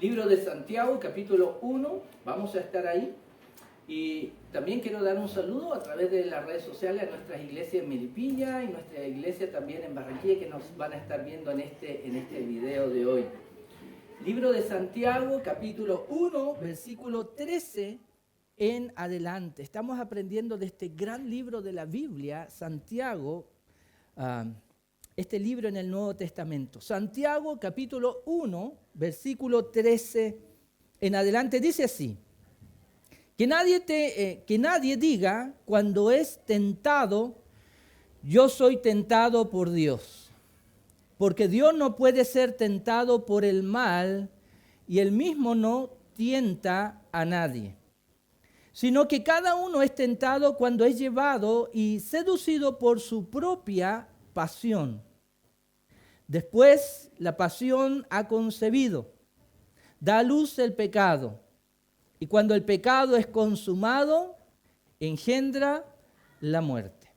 Libro de Santiago, capítulo 1, vamos a estar ahí. Y también quiero dar un saludo a través de las redes sociales a nuestras iglesias en Melipilla y nuestra iglesia también en Barranquilla, que nos van a estar viendo en este video de hoy. Libro de Santiago, capítulo 1, versículo 13 en adelante. Estamos aprendiendo de este gran libro de la Biblia, Santiago, este libro en el Nuevo Testamento. Santiago, capítulo 1, versículo 13 en adelante, dice así: que nadie diga cuando es tentado, yo soy tentado por Dios. Porque Dios no puede ser tentado por el mal y Él mismo no tienta a nadie. Sino que cada uno es tentado cuando es llevado y seducido por su propia pasión. Después la pasión ha concebido, da a luz el pecado. Y cuando el pecado es consumado, engendra la muerte.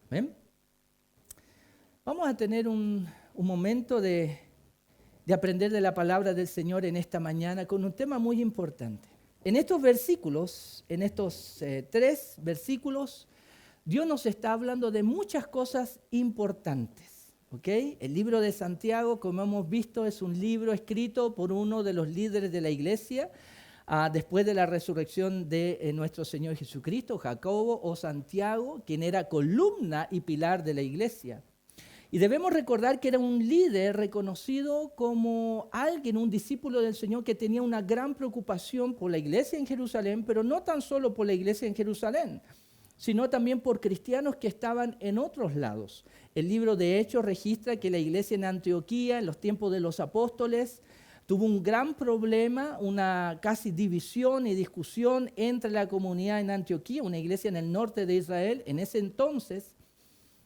¿Ven? Vamos a tener un momento de aprender de la palabra del Señor en esta mañana con un tema muy importante. En estos versículos, en estos 3 versículos, Dios nos está hablando de muchas cosas importantes. ¿Okay? El libro de Santiago, como hemos visto, es un libro escrito por uno de los líderes de la iglesia, después de la resurrección de nuestro Señor Jesucristo, Jacobo o Santiago, quien era columna y pilar de la iglesia. Y debemos recordar que era un líder reconocido como alguien, un discípulo del Señor que tenía una gran preocupación por la iglesia en Jerusalén, pero no tan solo por la iglesia en Jerusalén, sino también por cristianos que estaban en otros lados. El libro de Hechos registra que la iglesia en Antioquía, en los tiempos de los apóstoles, tuvo un gran problema, una casi división y discusión entre la comunidad en Antioquía, una iglesia en el norte de Israel en ese entonces.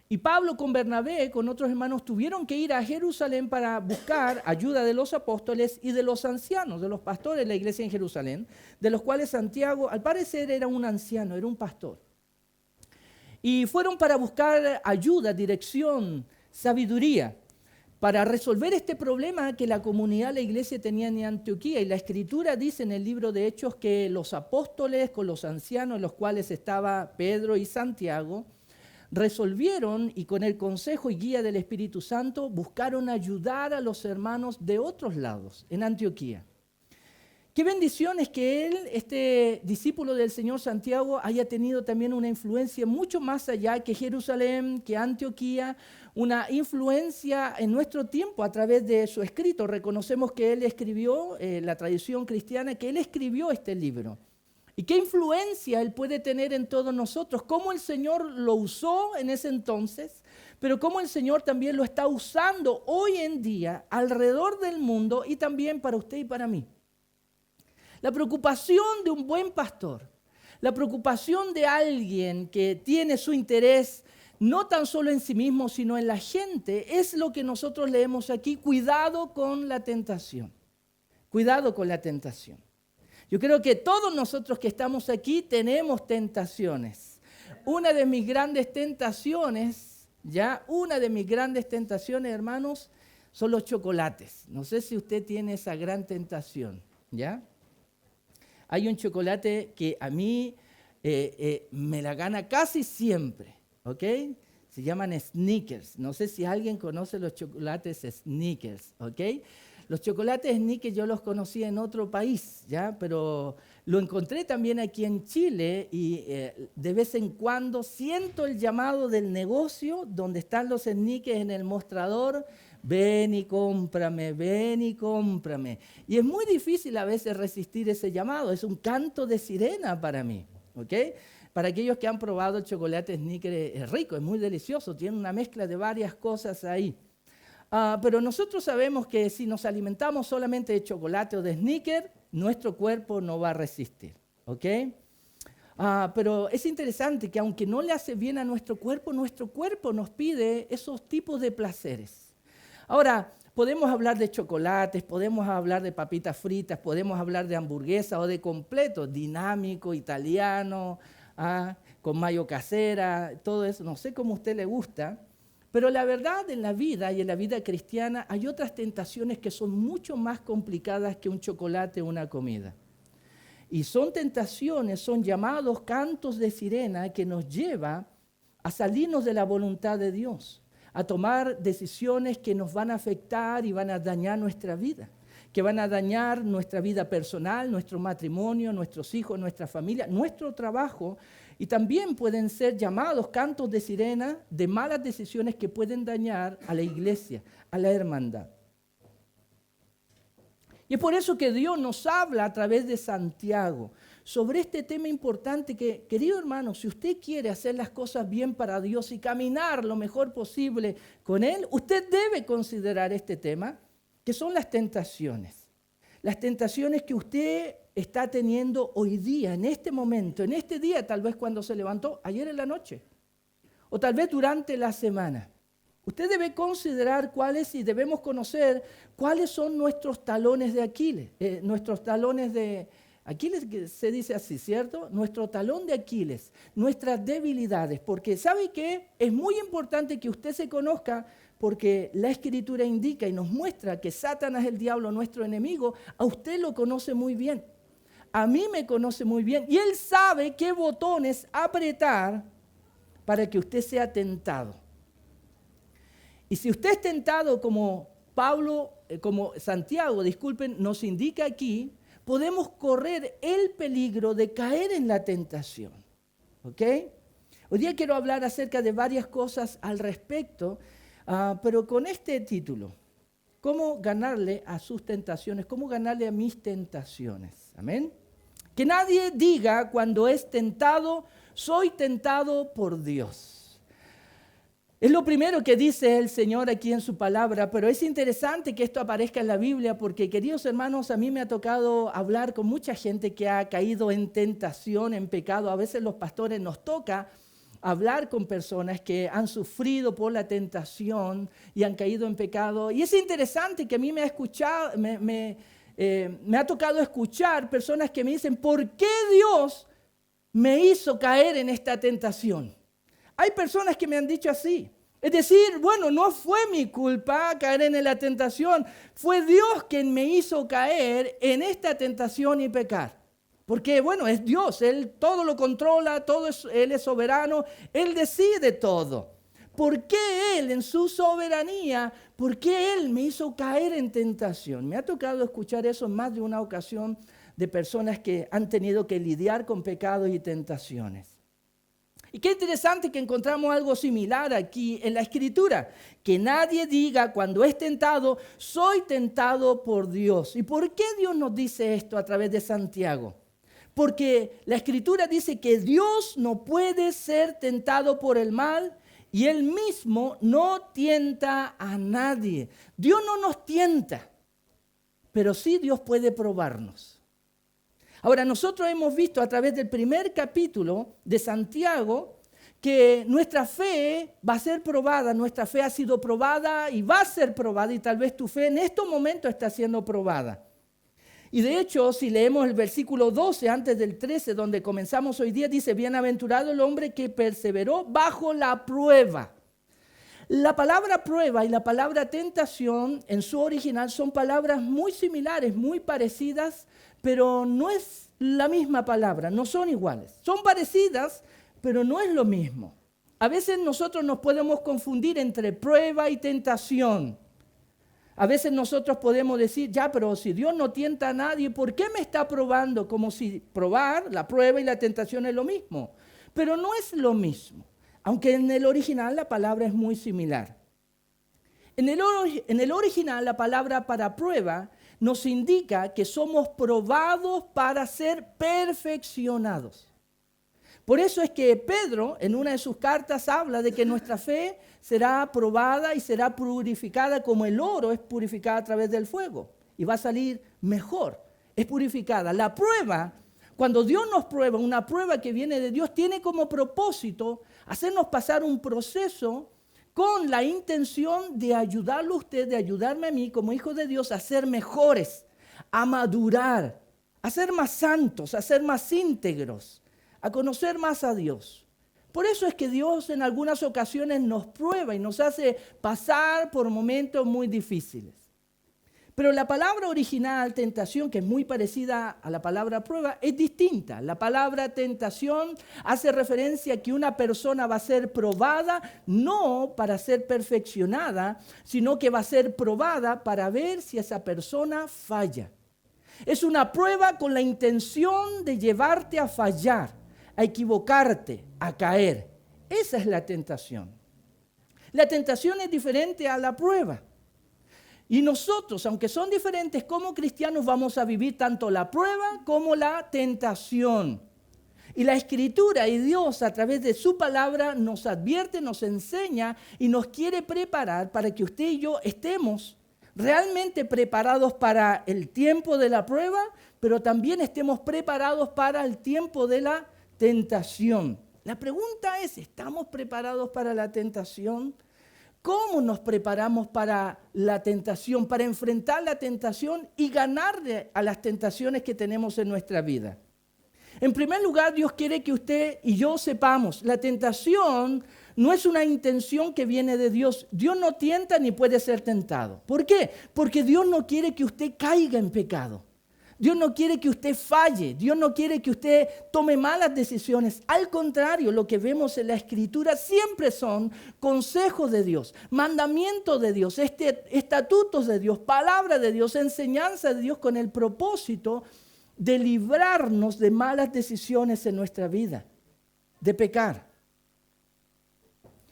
Y Pablo con Bernabé, con otros hermanos, tuvieron que ir a Jerusalén para buscar ayuda de los apóstoles y de los ancianos, de los pastores de la iglesia en Jerusalén, de los cuales Santiago, al parecer, era un anciano, era un pastor. Y fueron para buscar ayuda, dirección, sabiduría, para resolver este problema que la comunidad, la iglesia tenía en Antioquía. Y la Escritura dice en el libro de Hechos que los apóstoles con los ancianos, los cuales estaba Pedro y Santiago, resolvieron y con el consejo y guía del Espíritu Santo buscaron ayudar a los hermanos de otros lados en Antioquía. Qué bendición es que él, este discípulo del Señor Santiago, haya tenido también una influencia mucho más allá que Jerusalén, que Antioquía, una influencia en nuestro tiempo a través de su escrito. Reconocemos que él escribió, la tradición cristiana, que él escribió este libro. ¿Y qué influencia él puede tener en todos nosotros? Cómo el Señor lo usó en ese entonces, pero cómo el Señor también lo está usando hoy en día alrededor del mundo y también para usted y para mí. La preocupación de un buen pastor, la preocupación de alguien que tiene su interés no tan solo en sí mismo, sino en la gente, es lo que nosotros leemos aquí. Cuidado con la tentación. Cuidado con la tentación. Yo creo que todos nosotros que estamos aquí tenemos tentaciones. Una de mis grandes tentaciones, hermanos, son los chocolates. No sé si usted tiene esa gran tentación, ¿ya? Hay un chocolate que a mí me la gana casi siempre, ¿ok? Se llaman Snickers. No sé si alguien conoce los chocolates Snickers, ¿ok? Los chocolates Snickers yo los conocí en otro país, ¿ya? Pero lo encontré también aquí en Chile y de vez en cuando siento el llamado del negocio donde están los Snickers en el mostrador. Ven y cómprame, ven y cómprame. Y es muy difícil a veces resistir ese llamado. Es un canto de sirena para mí, ¿ok? Para aquellos que han probado el chocolate Snickers, es rico, es muy delicioso. Tiene una mezcla de varias cosas ahí. Pero nosotros sabemos que si nos alimentamos solamente de chocolate o de Snickers, nuestro cuerpo no va a resistir, ¿ok? Pero es interesante que aunque no le hace bien a nuestro cuerpo nos pide esos tipos de placeres. Ahora, podemos hablar de chocolates, podemos hablar de papitas fritas, podemos hablar de hamburguesa o de completo, dinámico, italiano, con mayo casera, todo eso. No sé cómo a usted le gusta, Pero la verdad, en la vida y en la vida cristiana hay otras tentaciones que son mucho más complicadas que un chocolate o una comida. Y son tentaciones, son llamados cantos de sirena que nos lleva a salirnos de la voluntad de Dios, a tomar decisiones que nos van a afectar y van a dañar nuestra vida, que van a dañar nuestra vida personal, nuestro matrimonio, nuestros hijos, nuestra familia, nuestro trabajo. Y también pueden ser llamados cantos de sirena de malas decisiones que pueden dañar a la iglesia, a la hermandad. Y es por eso que Dios nos habla a través de Santiago sobre este tema importante que, querido hermano, si usted quiere hacer las cosas bien para Dios y caminar lo mejor posible con Él, usted debe considerar este tema, que son las tentaciones. Las tentaciones que usted está teniendo hoy día, en este momento, en este día, tal vez cuando se levantó, ayer en la noche, o tal vez durante la semana. Usted debe considerar cuáles y debemos conocer cuáles son nuestros talones de Aquiles, nuestros talones de Aquiles, que se dice así, ¿cierto? Nuestro talón de Aquiles, nuestras debilidades, porque ¿sabe qué? Es muy importante que usted se conozca, porque la Escritura indica y nos muestra que Satanás, el diablo, nuestro enemigo, a usted lo conoce muy bien, a mí me conoce muy bien, y él sabe qué botones apretar para que usted sea tentado. Y si usted es tentado como Santiago, nos indica aquí, podemos correr el peligro de caer en la tentación. ¿Ok? Hoy día quiero hablar acerca de varias cosas al respecto, pero con este título, ¿cómo ganarle a sus tentaciones? ¿Cómo ganarle a mis tentaciones? Amén. Que nadie diga cuando es tentado, soy tentado por Dios. Es lo primero que dice el Señor aquí en su palabra, pero es interesante que esto aparezca en la Biblia porque, queridos hermanos, a mí me ha tocado hablar con mucha gente que ha caído en tentación, en pecado. A veces los pastores nos toca hablar con personas que han sufrido por la tentación y han caído en pecado. Y es interesante que a mí me ha tocado escuchar personas que me dicen, ¿por qué Dios me hizo caer en esta tentación? Hay personas que me han dicho así. Es decir, bueno, no fue mi culpa caer en la tentación. Fue Dios quien me hizo caer en esta tentación y pecar. Porque, bueno, es Dios. Él todo lo controla, Él es soberano. Él decide todo. ¿Por qué Él en su soberanía, por qué Él me hizo caer en tentación? Me ha tocado escuchar eso en más de una ocasión de personas que han tenido que lidiar con pecados y tentaciones. Y qué interesante que encontramos algo similar aquí en la Escritura. Que nadie diga cuando es tentado, soy tentado por Dios. ¿Y por qué Dios nos dice esto a través de Santiago? Porque la Escritura dice que Dios no puede ser tentado por el mal y Él mismo no tienta a nadie. Dios no nos tienta, pero sí Dios puede probarnos. Ahora, nosotros hemos visto a través del primer capítulo de Santiago que nuestra fe va a ser probada, nuestra fe ha sido probada y va a ser probada, y tal vez tu fe en estos momentos está siendo probada. Y de hecho, si leemos el versículo 12 antes del 13, donde comenzamos hoy día, dice, bienaventurado el hombre que perseveró bajo la prueba. La palabra prueba y la palabra tentación en su original son palabras muy similares, muy parecidas, pero no es la misma palabra, no son iguales. Son parecidas, pero no es lo mismo. A veces nosotros nos podemos confundir entre prueba y tentación. A veces nosotros podemos decir, ya, pero si Dios no tienta a nadie, ¿por qué me está probando? Como si probar, la prueba y la tentación es lo mismo. Pero no es lo mismo, aunque en el original la palabra es muy similar. En el original la palabra para prueba nos indica que somos probados para ser perfeccionados. Por eso es que Pedro, en una de sus cartas, habla de que nuestra fe será probada y será purificada como el oro es purificado a través del fuego. Y va a salir mejor, es purificada. La prueba, cuando Dios nos prueba, una prueba que viene de Dios, tiene como propósito hacernos pasar un proceso con la intención de ayudarlo a usted, de ayudarme a mí como hijo de Dios a ser mejores, a madurar, a ser más santos, a ser más íntegros, a conocer más a Dios. Por eso es que Dios en algunas ocasiones nos prueba y nos hace pasar por momentos muy difíciles. Pero la palabra original, tentación, que es muy parecida a la palabra prueba, es distinta. La palabra tentación hace referencia a que una persona va a ser probada no para ser perfeccionada, sino que va a ser probada para ver si esa persona falla. Es una prueba con la intención de llevarte a fallar, a equivocarte, a caer. Esa es la tentación. La tentación es diferente a la prueba. Y nosotros, aunque son diferentes como cristianos, vamos a vivir tanto la prueba como la tentación. Y la Escritura y Dios a través de su palabra nos advierte, nos enseña y nos quiere preparar para que usted y yo estemos realmente preparados para el tiempo de la prueba, pero también estemos preparados para el tiempo de la tentación. La pregunta es, ¿estamos preparados para la tentación? ¿Cómo nos preparamos para la tentación, para enfrentar la tentación y ganarle a las tentaciones que tenemos en nuestra vida? En primer lugar, Dios quiere que usted y yo sepamos, la tentación no es una intención que viene de Dios. Dios no tienta ni puede ser tentado. ¿Por qué? Porque Dios no quiere que usted caiga en pecado. Dios no quiere que usted falle, Dios no quiere que usted tome malas decisiones. Al contrario, lo que vemos en la Escritura siempre son consejos de Dios, mandamientos de Dios, estatutos de Dios, palabra de Dios, enseñanza de Dios con el propósito de librarnos de malas decisiones en nuestra vida, de pecar.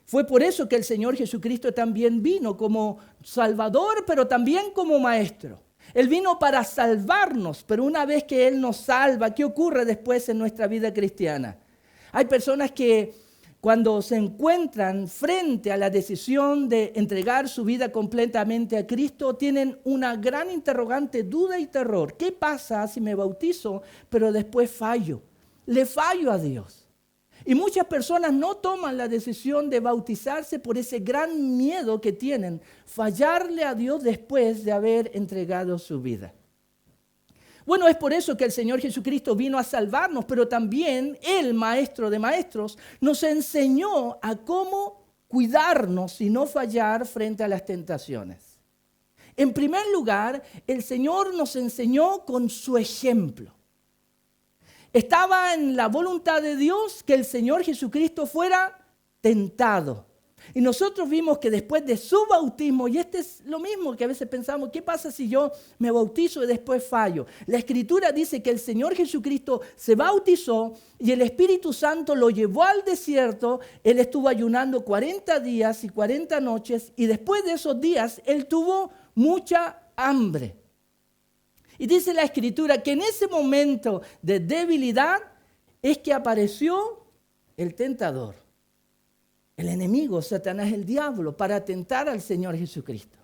Fue por eso que el Señor Jesucristo también vino como Salvador, pero también como Maestro. Él vino para salvarnos, pero una vez que Él nos salva, ¿qué ocurre después en nuestra vida cristiana? Hay personas que cuando se encuentran frente a la decisión de entregar su vida completamente a Cristo, tienen una gran interrogante, duda y terror. ¿Qué pasa si me bautizo, pero después fallo? Le fallo a Dios. Y muchas personas no toman la decisión de bautizarse por ese gran miedo que tienen, fallarle a Dios después de haber entregado su vida. Bueno, es por eso que el Señor Jesucristo vino a salvarnos, pero también el Maestro de Maestros nos enseñó a cómo cuidarnos y no fallar frente a las tentaciones. En primer lugar, el Señor nos enseñó con su ejemplo. Estaba en la voluntad de Dios que el Señor Jesucristo fuera tentado. Y nosotros vimos que después de su bautismo, y este es lo mismo que a veces pensamos, ¿qué pasa si yo me bautizo y después fallo? La Escritura dice que el Señor Jesucristo se bautizó y el Espíritu Santo lo llevó al desierto. Él estuvo ayunando 40 días y 40 noches y después de esos días Él tuvo mucha hambre. Y dice la Escritura que en ese momento de debilidad es que apareció el tentador, el enemigo, Satanás, el diablo, para tentar al Señor Jesucristo.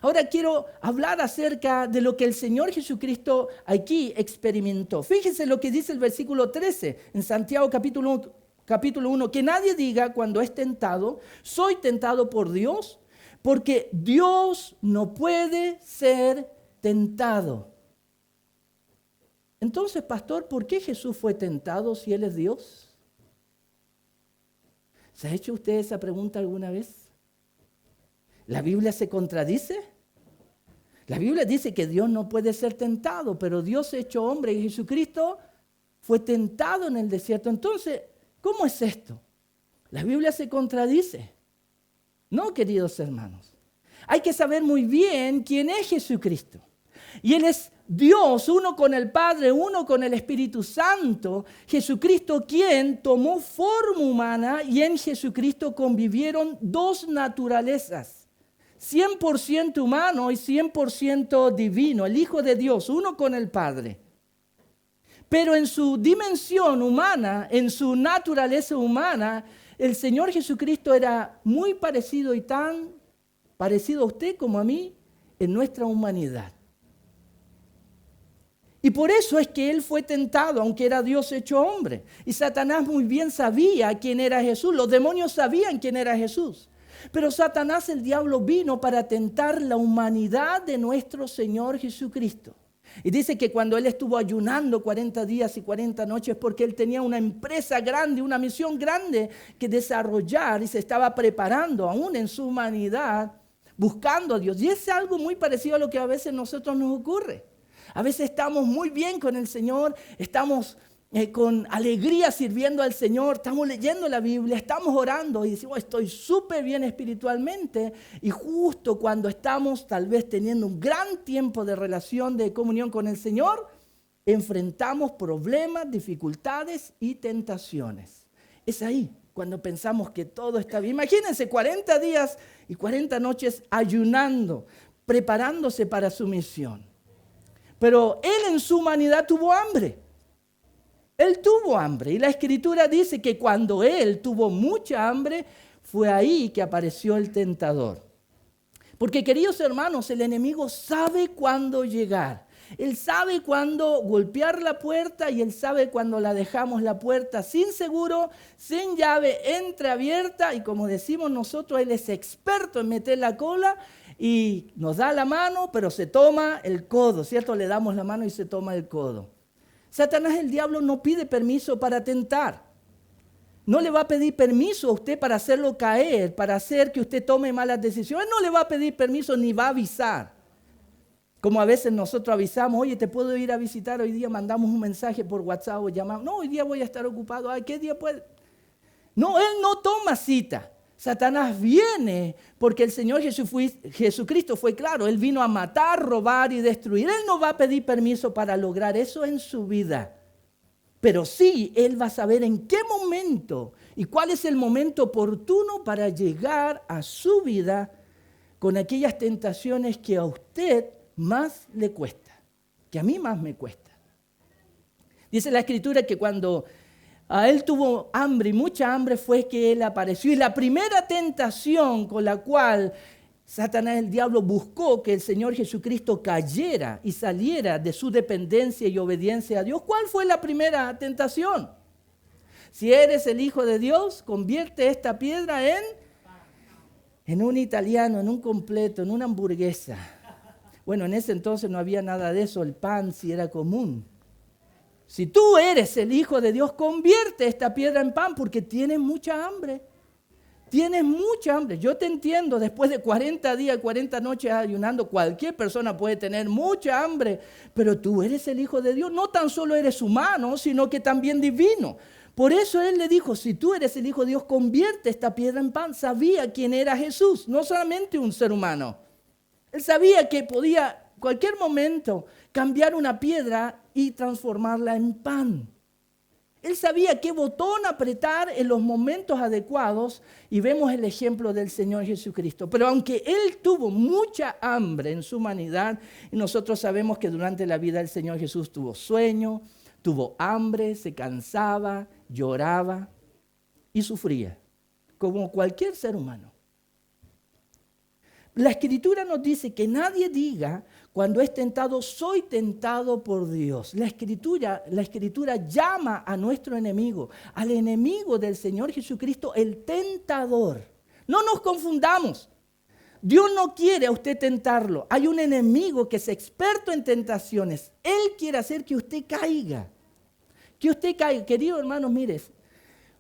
Ahora quiero hablar acerca de lo que el Señor Jesucristo aquí experimentó. Fíjense lo que dice el versículo 13 en Santiago capítulo 1, que nadie diga cuando es tentado, soy tentado por Dios, porque Dios no puede ser tentado. Entonces, pastor, ¿por qué Jesús fue tentado si Él es Dios? ¿Se ha hecho usted esa pregunta alguna vez? ¿La Biblia se contradice? La Biblia dice que Dios no puede ser tentado, pero Dios hecho hombre y Jesucristo fue tentado en el desierto. Entonces, ¿cómo es esto? La Biblia se contradice. No, queridos hermanos. Hay que saber muy bien quién es Jesucristo. Y Él es Dios, uno con el Padre, uno con el Espíritu Santo. Jesucristo quien tomó forma humana y en Jesucristo convivieron dos naturalezas. 100% humano y 100% divino. El Hijo de Dios, uno con el Padre. Pero en su dimensión humana, en su naturaleza humana, el Señor Jesucristo era muy parecido y tan parecido a usted como a mí en nuestra humanidad. Y por eso es que Él fue tentado, aunque era Dios hecho hombre. Y Satanás muy bien sabía quién era Jesús. Los demonios sabían quién era Jesús. Pero Satanás, el diablo, vino para tentar la humanidad de nuestro Señor Jesucristo. Y dice que cuando él estuvo ayunando 40 días y 40 noches, porque él tenía una empresa grande, una misión grande que desarrollar y se estaba preparando aún en su humanidad, buscando a Dios. Y es algo muy parecido a lo que a veces a nosotros nos ocurre. A veces estamos muy bien con el Señor, estamos con alegría sirviendo al Señor, estamos leyendo la Biblia, estamos orando y decimos, estoy súper bien espiritualmente, y justo cuando estamos tal vez teniendo un gran tiempo de relación, de comunión con el Señor, enfrentamos problemas, dificultades y tentaciones. Es ahí cuando pensamos que todo está bien. Imagínense 40 días y 40 noches ayunando, preparándose para su misión. Pero él en su humanidad tuvo hambre. Él tuvo hambre y la Escritura dice que cuando él tuvo mucha hambre, fue ahí que apareció el tentador. Porque, queridos hermanos, el enemigo sabe cuándo llegar. Él sabe cuándo golpear la puerta y él sabe cuándo la dejamos la puerta sin seguro, sin llave, entreabierta. Y como decimos nosotros, él es experto en meter la cola y nos da la mano, pero se toma el codo, ¿cierto? Le damos la mano y se toma el codo. Satanás, el diablo, no pide permiso para tentar. No le va a pedir permiso a usted para hacerlo caer, para hacer que usted tome malas decisiones. Él no le va a pedir permiso ni va a avisar. Como a veces nosotros avisamos, oye, te puedo ir a visitar hoy día, mandamos un mensaje por WhatsApp o llamamos. No, hoy día voy a estar ocupado. Ay, ¿qué día puede? No, él no toma cita. Satanás viene porque el Señor Jesucristo fue claro. Él vino a matar, robar y destruir. Él no va a pedir permiso para lograr eso en su vida. Pero sí, él va a saber en qué momento y cuál es el momento oportuno para llegar a su vida con aquellas tentaciones que a usted más le cuesta, que a mí más me cuesta. Dice la Escritura que cuando a él tuvo hambre y mucha hambre fue que él apareció. Y la primera tentación con la cual Satanás, el diablo, buscó que el Señor Jesucristo cayera y saliera de su dependencia y obediencia a Dios. ¿Cuál fue la primera tentación? Si eres el Hijo de Dios, convierte esta piedra en un italiano, en un completo, en una hamburguesa. Bueno, en ese entonces no había nada de eso, el pan sí era común. Si tú eres el Hijo de Dios, convierte esta piedra en pan porque tienes mucha hambre. Tienes mucha hambre. Yo te entiendo, después de 40 días, 40 noches ayunando, cualquier persona puede tener mucha hambre, pero tú eres el Hijo de Dios. No tan solo eres humano, sino que también divino. Por eso él le dijo, si tú eres el Hijo de Dios, convierte esta piedra en pan. Sabía quién era Jesús, no solamente un ser humano. Él sabía que podía en cualquier momento cambiar una piedra y transformarla en pan. Él sabía qué botón apretar en los momentos adecuados y vemos el ejemplo del Señor Jesucristo. Pero aunque Él tuvo mucha hambre en su humanidad, y nosotros sabemos que durante la vida del Señor Jesús tuvo sueño, tuvo hambre, se cansaba, lloraba y sufría, como cualquier ser humano. La Escritura nos dice que nadie diga cuando es tentado, soy tentado por Dios. La Escritura llama a nuestro enemigo, al enemigo del Señor Jesucristo, el tentador. No nos confundamos. Dios no quiere a usted tentarlo. Hay un enemigo que es experto en tentaciones. Él quiere hacer que usted caiga. Que usted caiga. Querido hermanos, mire,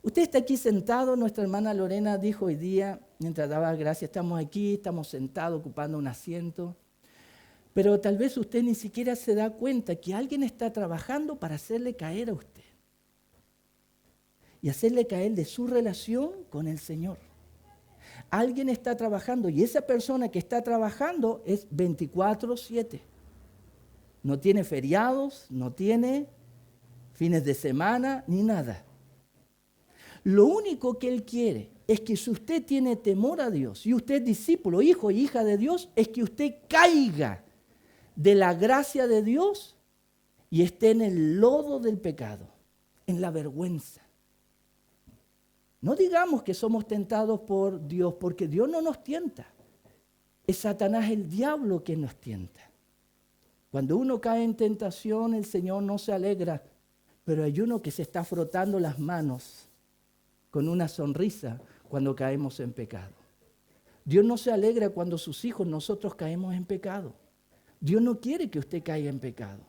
usted está aquí sentado. Nuestra hermana Lorena dijo hoy día, mientras daba gracias, estamos aquí, estamos sentados ocupando un asiento. Pero tal vez usted ni siquiera se da cuenta que alguien está trabajando para hacerle caer a usted. Y hacerle caer de su relación con el Señor. Alguien está trabajando y esa persona que está trabajando es 24/7. No tiene feriados, no tiene fines de semana ni nada. Lo único que Él quiere es que si usted tiene temor a Dios y usted es discípulo, hijo y hija de Dios, es que usted caiga de la gracia de Dios y esté en el lodo del pecado, en la vergüenza. No digamos que somos tentados por Dios, porque Dios no nos tienta. Es Satanás, el diablo, que nos tienta. Cuando uno cae en tentación, el Señor no se alegra, pero hay uno que se está frotando las manos con una sonrisa cuando caemos en pecado. Dios no se alegra cuando sus hijos, nosotros caemos en pecado. Dios no quiere que usted caiga en pecado.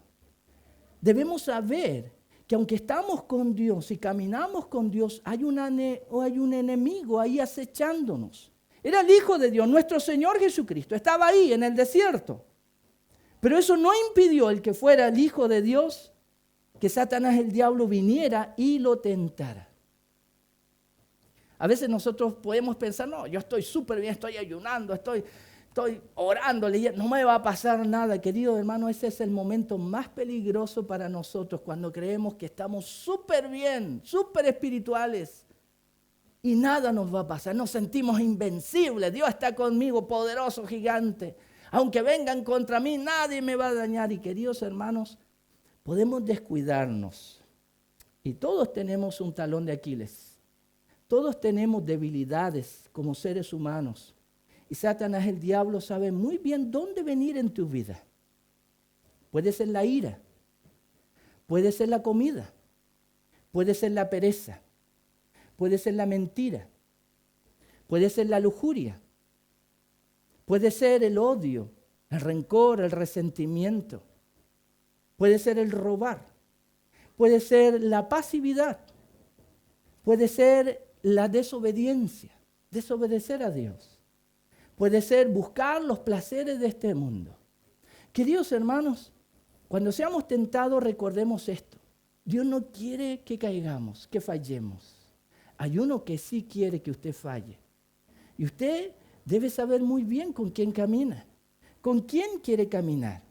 Debemos saber que aunque estamos con Dios y caminamos con Dios, hay un enemigo ahí acechándonos. Era el Hijo de Dios, nuestro Señor Jesucristo. Estaba ahí en el desierto. Pero eso no impidió el que fuera el Hijo de Dios, que Satanás, el diablo, viniera y lo tentara. A veces nosotros podemos pensar, no, yo estoy súper bien, estoy ayunando, estoy orando, no me va a pasar nada. Querido hermano, ese es el momento más peligroso para nosotros, cuando creemos que estamos súper bien, súper espirituales y nada nos va a pasar. Nos sentimos invencibles, Dios está conmigo, poderoso, gigante. Aunque vengan contra mí, nadie me va a dañar. Y queridos hermanos, podemos descuidarnos. Y todos tenemos un talón de Aquiles. Todos tenemos debilidades como seres humanos. Y Satanás, el diablo, sabe muy bien dónde venir en tu vida. Puede ser la ira, puede ser la comida, puede ser la pereza, puede ser la mentira, puede ser la lujuria, puede ser el odio, el rencor, el resentimiento, puede ser el robar, puede ser la pasividad, puede ser la desobediencia, desobedecer a Dios. Puede ser buscar los placeres de este mundo. Queridos hermanos, cuando seamos tentados, recordemos esto. Dios no quiere que caigamos, que fallemos. Hay uno que sí quiere que usted falle. Y usted debe saber muy bien con quién camina, con quién quiere caminar.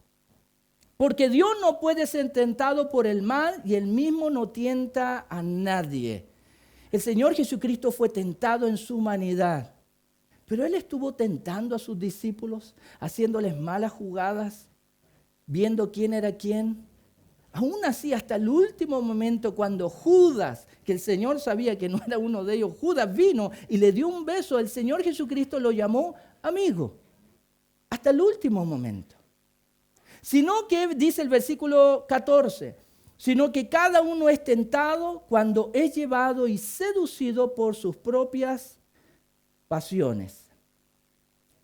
Porque Dios no puede ser tentado por el mal y Él mismo no tienta a nadie. El Señor Jesucristo fue tentado en su humanidad. Pero Él estuvo tentando a sus discípulos, haciéndoles malas jugadas, viendo quién era quién. Aún así, hasta el último momento, cuando Judas, que el Señor sabía que no era uno de ellos, Judas vino y le dio un beso, el Señor Jesucristo lo llamó amigo. Hasta el último momento. Sino que, dice el versículo 14, sino que cada uno es tentado cuando es llevado y seducido por sus propias pasiones.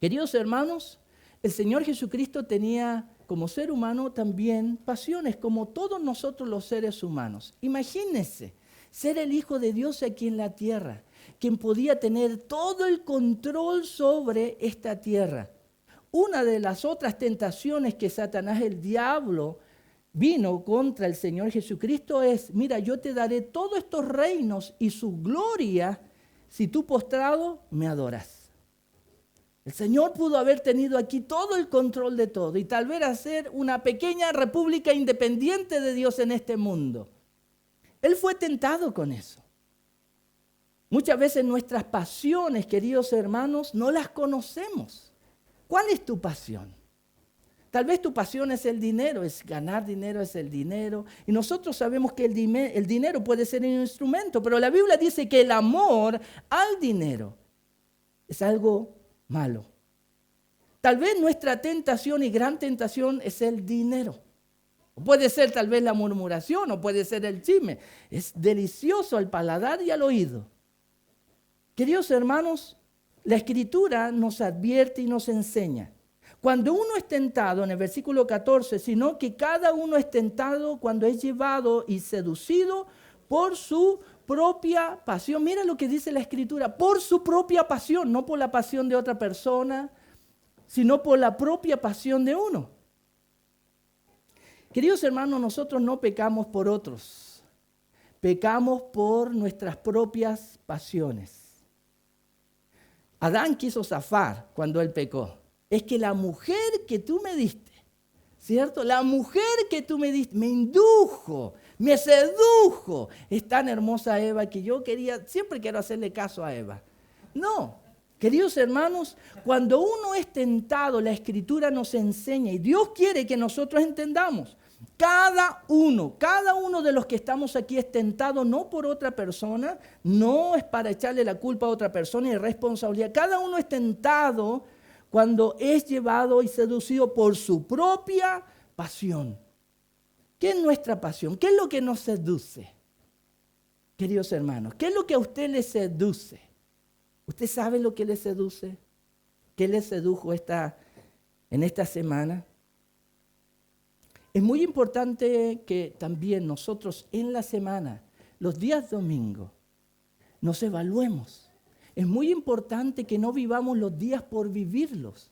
Queridos hermanos, el Señor Jesucristo tenía como ser humano también pasiones, como todos nosotros los seres humanos. Imagínense ser el Hijo de Dios aquí en la tierra, quien podía tener todo el control sobre esta tierra. Una de las otras tentaciones que Satanás, el diablo, vino contra el Señor Jesucristo es, mira, yo te daré todos estos reinos y su gloria si tú postrado me adoras. El Señor pudo haber tenido aquí todo el control de todo y tal vez hacer una pequeña república independiente de Dios en este mundo. Él fue tentado con eso. Muchas veces nuestras pasiones, queridos hermanos, no las conocemos. ¿Cuál es tu pasión? Tal vez tu pasión es el dinero, es ganar dinero, es el dinero. Y nosotros sabemos que el dinero puede ser un instrumento, pero la Biblia dice que el amor al dinero es algo malo. Tal vez nuestra tentación y gran tentación es el dinero. Puede ser tal vez la murmuración o puede ser el chisme. Es delicioso al paladar y al oído. Queridos hermanos, la Escritura nos advierte y nos enseña. Cuando uno es tentado, en el versículo 14, sino que cada uno es tentado cuando es llevado y seducido por su propia pasión. Mira lo que dice la Escritura, por su propia pasión, no por la pasión de otra persona, sino por la propia pasión de uno. Queridos hermanos, nosotros no pecamos por otros, pecamos por nuestras propias pasiones. Adán quiso zafar cuando él pecó. Es que la mujer que tú me diste, ¿cierto? La mujer que tú me diste me indujo, me sedujo. Es tan hermosa Eva que yo siempre quiero hacerle caso a Eva. No, queridos hermanos, cuando uno es tentado, la Escritura nos enseña y Dios quiere que nosotros entendamos. Cada uno de los que estamos aquí es tentado no por otra persona, no es para echarle la culpa a otra persona y responsabilidad. Cada uno es tentado cuando es llevado y seducido por su propia pasión. ¿Qué es nuestra pasión? ¿Qué es lo que nos seduce? Queridos hermanos, ¿qué es lo que a usted le seduce? ¿Usted sabe lo que le seduce? ¿Qué le sedujo en esta semana? Es muy importante que también nosotros en la semana, los días domingos, nos evaluemos. Es muy importante que no vivamos los días por vivirlos.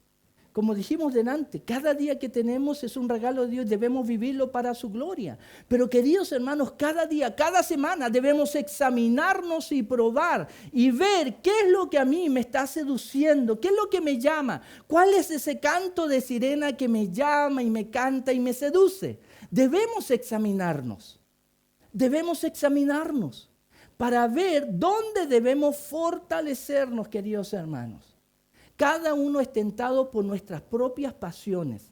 Como dijimos delante, cada día que tenemos es un regalo de Dios, debemos vivirlo para su gloria. Pero queridos hermanos, cada día, cada semana debemos examinarnos y probar y ver qué es lo que a mí me está seduciendo, qué es lo que me llama, cuál es ese canto de sirena que me llama y me canta y me seduce. Debemos examinarnos para ver dónde debemos fortalecernos, queridos hermanos. Cada uno es tentado por nuestras propias pasiones.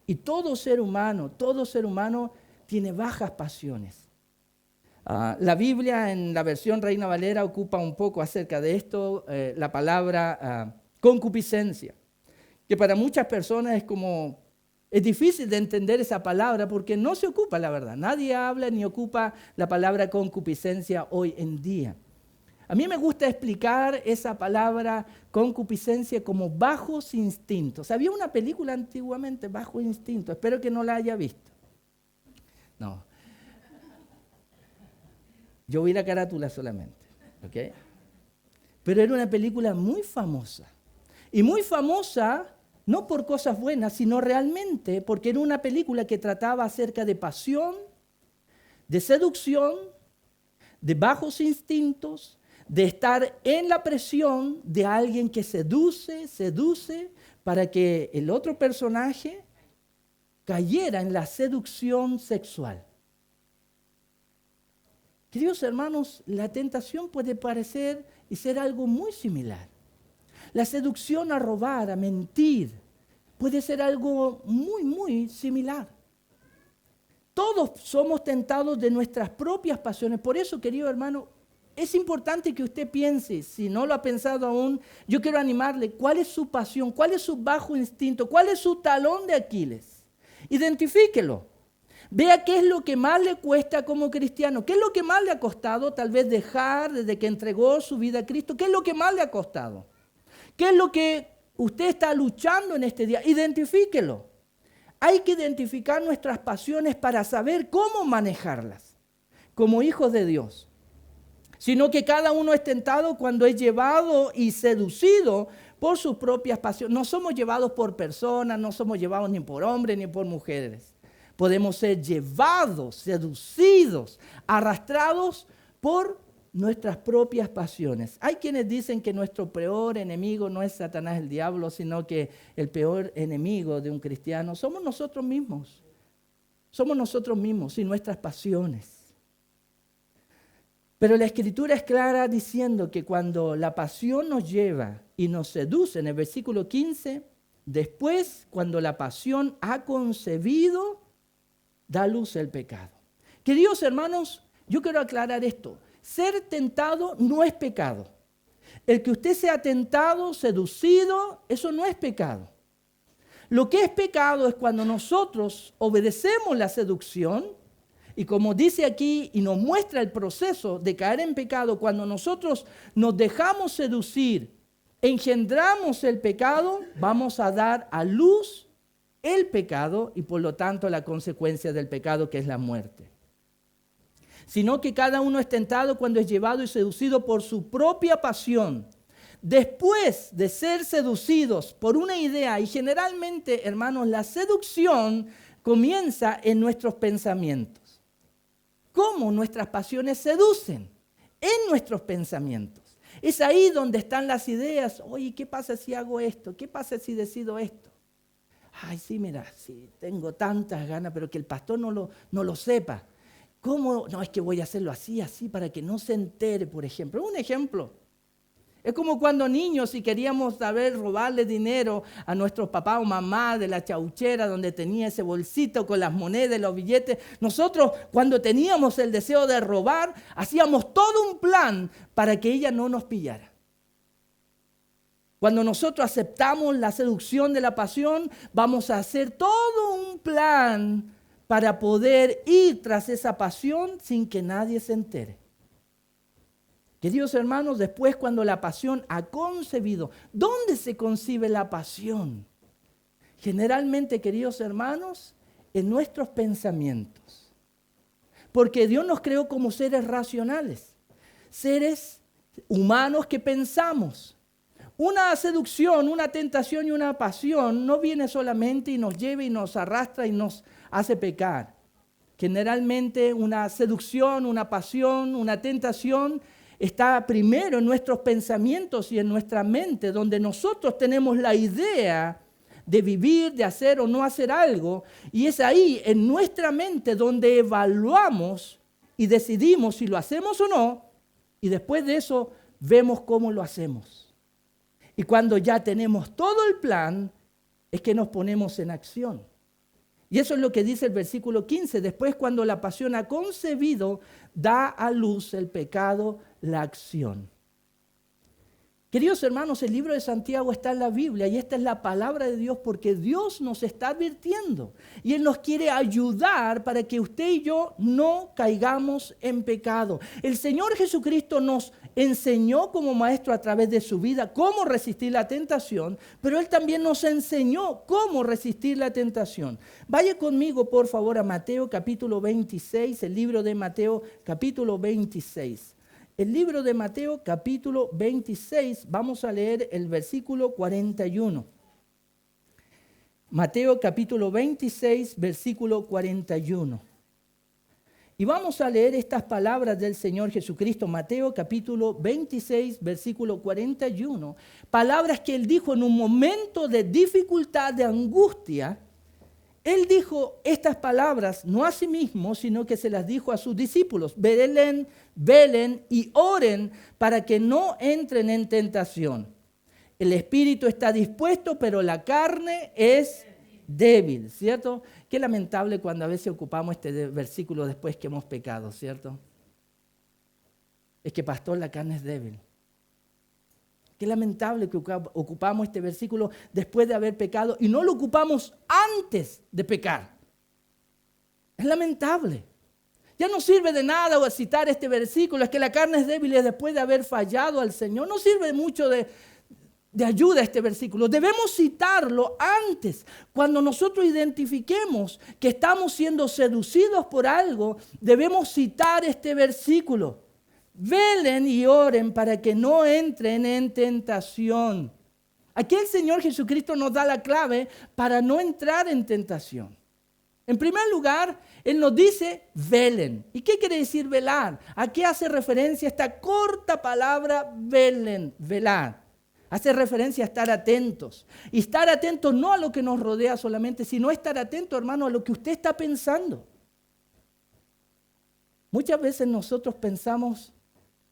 Y todo ser humano tiene bajas pasiones. La Biblia en la versión Reina Valera ocupa un poco acerca de esto, la palabra concupiscencia, que para muchas personas es difícil de entender esa palabra porque no se ocupa, la verdad. Nadie habla ni ocupa la palabra concupiscencia hoy en día. A mí me gusta explicar esa palabra concupiscencia como bajos instintos. Había una película antiguamente, Bajo Instinto, espero que no la haya visto. No. Yo vi la carátula solamente, ¿ok? Pero era una película muy famosa. Y muy famosa no por cosas buenas, sino realmente porque era una película que trataba acerca de pasión, de seducción, de bajos instintos, de estar en la presión de alguien que seduce para que el otro personaje cayera en la seducción sexual. Queridos hermanos, la tentación puede parecer y ser algo muy similar. La seducción a robar, a mentir, puede ser algo muy, muy similar. Todos somos tentados de nuestras propias pasiones. Por eso, querido hermano, es importante que usted piense, si no lo ha pensado aún, yo quiero animarle, ¿cuál es su pasión? ¿Cuál es su bajo instinto? ¿Cuál es su talón de Aquiles? Identifíquelo. Vea qué es lo que más le cuesta como cristiano, qué es lo que más le ha costado tal vez dejar desde que entregó su vida a Cristo, qué es lo que más le ha costado, qué es lo que usted está luchando en este día. Identifíquelo. Hay que identificar nuestras pasiones para saber cómo manejarlas como hijos de Dios. Sino que cada uno es tentado cuando es llevado y seducido por sus propias pasiones. No somos llevados por personas, no somos llevados ni por hombres ni por mujeres. Podemos ser llevados, seducidos, arrastrados por nuestras propias pasiones. Hay quienes dicen que nuestro peor enemigo no es Satanás, el diablo, sino que el peor enemigo de un cristiano somos nosotros mismos. Somos nosotros mismos y nuestras pasiones. Pero la Escritura es clara diciendo que cuando la pasión nos lleva y nos seduce, en el versículo 15, después, cuando la pasión ha concebido, da luz el pecado. Queridos hermanos, yo quiero aclarar esto. Ser tentado no es pecado. El que usted sea tentado, seducido, eso no es pecado. Lo que es pecado es cuando nosotros obedecemos la seducción. Y como dice aquí y nos muestra el proceso de caer en pecado, cuando nosotros nos dejamos seducir, engendramos el pecado, vamos a dar a luz el pecado y por lo tanto la consecuencia del pecado, que es la muerte. Sino que cada uno es tentado cuando es llevado y seducido por su propia pasión. Después de ser seducidos por una idea, y generalmente, hermanos, la seducción comienza en nuestros pensamientos. ¿Cómo nuestras pasiones seducen? En nuestros pensamientos. Es ahí donde están las ideas. Oye, ¿qué pasa si hago esto? ¿Qué pasa si decido esto? Ay, sí, mira, sí, tengo tantas ganas, pero que el pastor no lo sepa. ¿Cómo? No, es que voy a hacerlo así, para que no se entere, por ejemplo. Un ejemplo. Es como cuando niños, si queríamos robarle dinero a nuestros papás o mamá de la chauchera donde tenía ese bolsito con las monedas, los billetes. Nosotros, cuando teníamos el deseo de robar, hacíamos todo un plan para que ella no nos pillara. Cuando nosotros aceptamos la seducción de la pasión, vamos a hacer todo un plan para poder ir tras esa pasión sin que nadie se entere. Queridos hermanos, después cuando la pasión ha concebido, ¿dónde se concibe la pasión? Generalmente, queridos hermanos, en nuestros pensamientos. Porque Dios nos creó como seres racionales, seres humanos que pensamos. Una seducción, una tentación y una pasión no viene solamente y nos lleva y nos arrastra y nos hace pecar. Generalmente una seducción, una pasión, una tentación está primero en nuestros pensamientos y en nuestra mente, donde nosotros tenemos la idea de vivir, de hacer o no hacer algo, y es ahí en nuestra mente donde evaluamos y decidimos si lo hacemos o no, y después de eso vemos cómo lo hacemos. Y cuando ya tenemos todo el plan, es que nos ponemos en acción. Y eso es lo que dice el versículo 15. Después, cuando la pasión ha concebido, da a luz el pecado, la acción. Queridos hermanos, el libro de Santiago está en la Biblia y esta es la palabra de Dios porque Dios nos está advirtiendo y Él nos quiere ayudar para que usted y yo no caigamos en pecado. El Señor Jesucristo nos enseñó como maestro a través de su vida cómo resistir la tentación, pero Él también nos enseñó cómo resistir la tentación. Vaya conmigo, por favor, a Mateo capítulo 26, el libro de Mateo capítulo 26. El libro de Mateo capítulo 26, vamos a leer el versículo 41. Mateo capítulo 26, versículo 41. Y vamos a leer estas palabras del Señor Jesucristo, Mateo capítulo 26, versículo 41. Palabras que Él dijo en un momento de dificultad, de angustia. Él dijo estas palabras no a sí mismo, sino que se las dijo a sus discípulos. Velen y oren para que no entren en tentación. El espíritu está dispuesto, pero la carne es débil, ¿cierto? Qué lamentable cuando a veces ocupamos este versículo después que hemos pecado, ¿cierto? Es que, pastor, la carne es débil. Qué lamentable que ocupamos este versículo después de haber pecado y no lo ocupamos antes de pecar. Es lamentable. Ya no sirve de nada citar este versículo, es que la carne es débil después de haber fallado al Señor. No sirve mucho de ayuda este versículo. Debemos citarlo antes. Cuando nosotros identifiquemos que estamos siendo seducidos por algo, debemos citar este versículo. Velen y oren para que no entren en tentación. Aquí el Señor Jesucristo nos da la clave para no entrar en tentación. En primer lugar, Él nos dice velen. ¿Y qué quiere decir velar? ¿A qué hace referencia esta corta palabra velen, velar? Hace referencia a estar atentos. Y estar atentos no a lo que nos rodea solamente, sino estar atento, hermano, a lo que usted está pensando. Muchas veces nosotros pensamos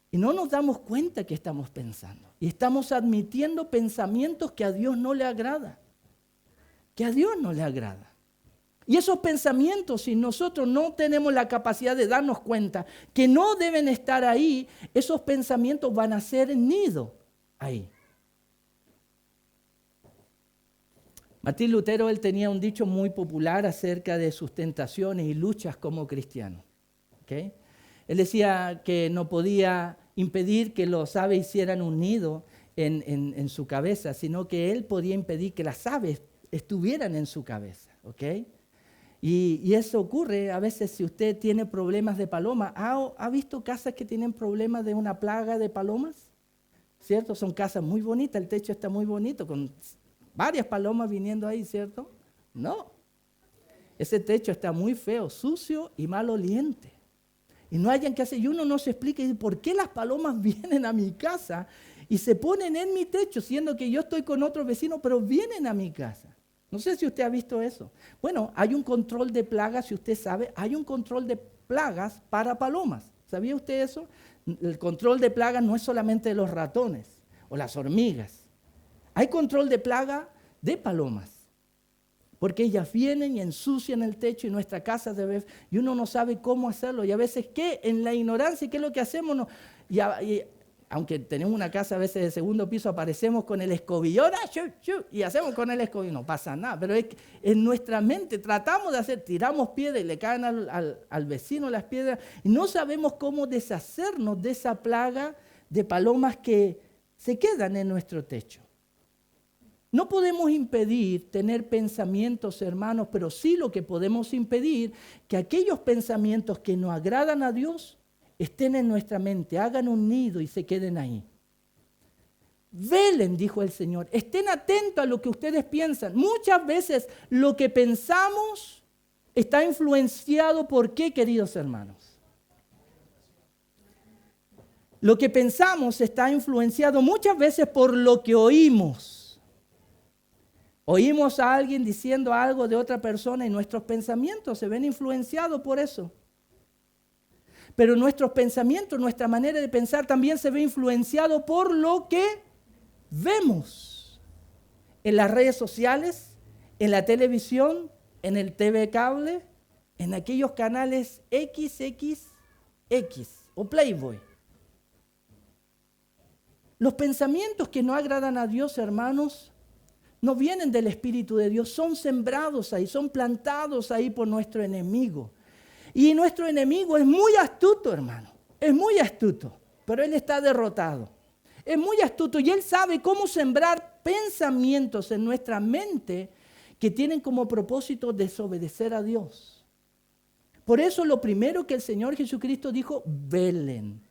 y no nos damos cuenta que estamos pensando. Y estamos admitiendo pensamientos que a Dios no le agrada. Que a Dios no le agrada. Y esos pensamientos, si nosotros no tenemos la capacidad de darnos cuenta que no deben estar ahí, esos pensamientos van a ser nido ahí. Martín Lutero, él tenía un dicho muy popular acerca de sus tentaciones y luchas como cristiano. ¿Okay? Él decía que no podía impedir que los aves hicieran un nido en su cabeza, sino que él podía impedir que las aves estuvieran en su cabeza. ¿Okay? Y eso ocurre a veces si usted tiene problemas de paloma. ¿Ha visto casas que tienen problemas de una plaga de palomas? ¿Cierto? Son casas muy bonitas, el techo está muy bonito, con varias palomas viniendo ahí, ¿cierto? No. Ese techo está muy feo, sucio y maloliente. Y no hayan que hacer, y uno no se explica por qué las palomas vienen a mi casa y se ponen en mi techo, siendo que yo estoy con otro vecino, pero vienen a mi casa. No sé si usted ha visto eso. Bueno, hay un control de plagas, si usted sabe, hay un control de plagas para palomas. ¿Sabía usted eso? El control de plagas no es solamente de los ratones o las hormigas. Hay control de plaga de palomas. Porque ellas vienen y ensucian el techo y nuestra casa y uno no sabe cómo hacerlo. Y a veces, ¿qué? En la ignorancia, ¿qué es lo que hacemos? No, y aunque tenemos una casa a veces de segundo piso, aparecemos con el escobillón y hacemos con el escobillón. No pasa nada, pero es que en nuestra mente tratamos de hacer, tiramos piedras y le caen al vecino las piedras y no sabemos cómo deshacernos de esa plaga de palomas que se quedan en nuestro techo. No podemos impedir tener pensamientos, hermanos, pero sí lo que podemos impedir, que aquellos pensamientos que no agradan a Dios estén en nuestra mente, hagan un nido y se queden ahí. Velen, dijo el Señor, estén atentos a lo que ustedes piensan. Muchas veces lo que pensamos está influenciado por qué, queridos hermanos. Lo que pensamos está influenciado muchas veces por lo que oímos. Oímos a alguien diciendo algo de otra persona y nuestros pensamientos se ven influenciados por eso. Pero nuestros pensamientos, nuestra manera de pensar también se ve influenciado por lo que vemos en las redes sociales, en la televisión, en el TV cable, en aquellos canales XXX o Playboy. Los pensamientos que no agradan a Dios, hermanos, no vienen del Espíritu de Dios, son sembrados ahí, son plantados ahí por nuestro enemigo. Y nuestro enemigo es muy astuto, hermano, es muy astuto, pero él está derrotado. Es muy astuto y él sabe cómo sembrar pensamientos en nuestra mente que tienen como propósito desobedecer a Dios. Por eso lo primero que el Señor Jesucristo dijo, velen.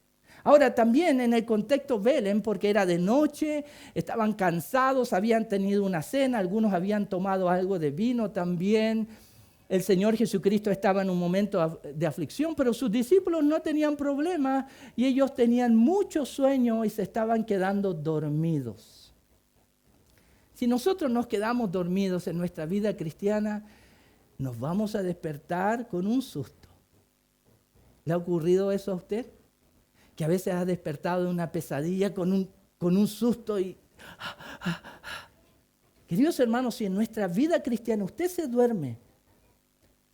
Ahora también en el contexto velen, porque era de noche, estaban cansados, habían tenido una cena, algunos habían tomado algo de vino también. El Señor Jesucristo estaba en un momento de aflicción, pero sus discípulos no tenían problema y ellos tenían mucho sueño y se estaban quedando dormidos. Si nosotros nos quedamos dormidos en nuestra vida cristiana, nos vamos a despertar con un susto. ¿Le ha ocurrido eso a usted? Que a veces ha despertado de una pesadilla con un susto y... Queridos hermanos, si en nuestra vida cristiana usted se duerme,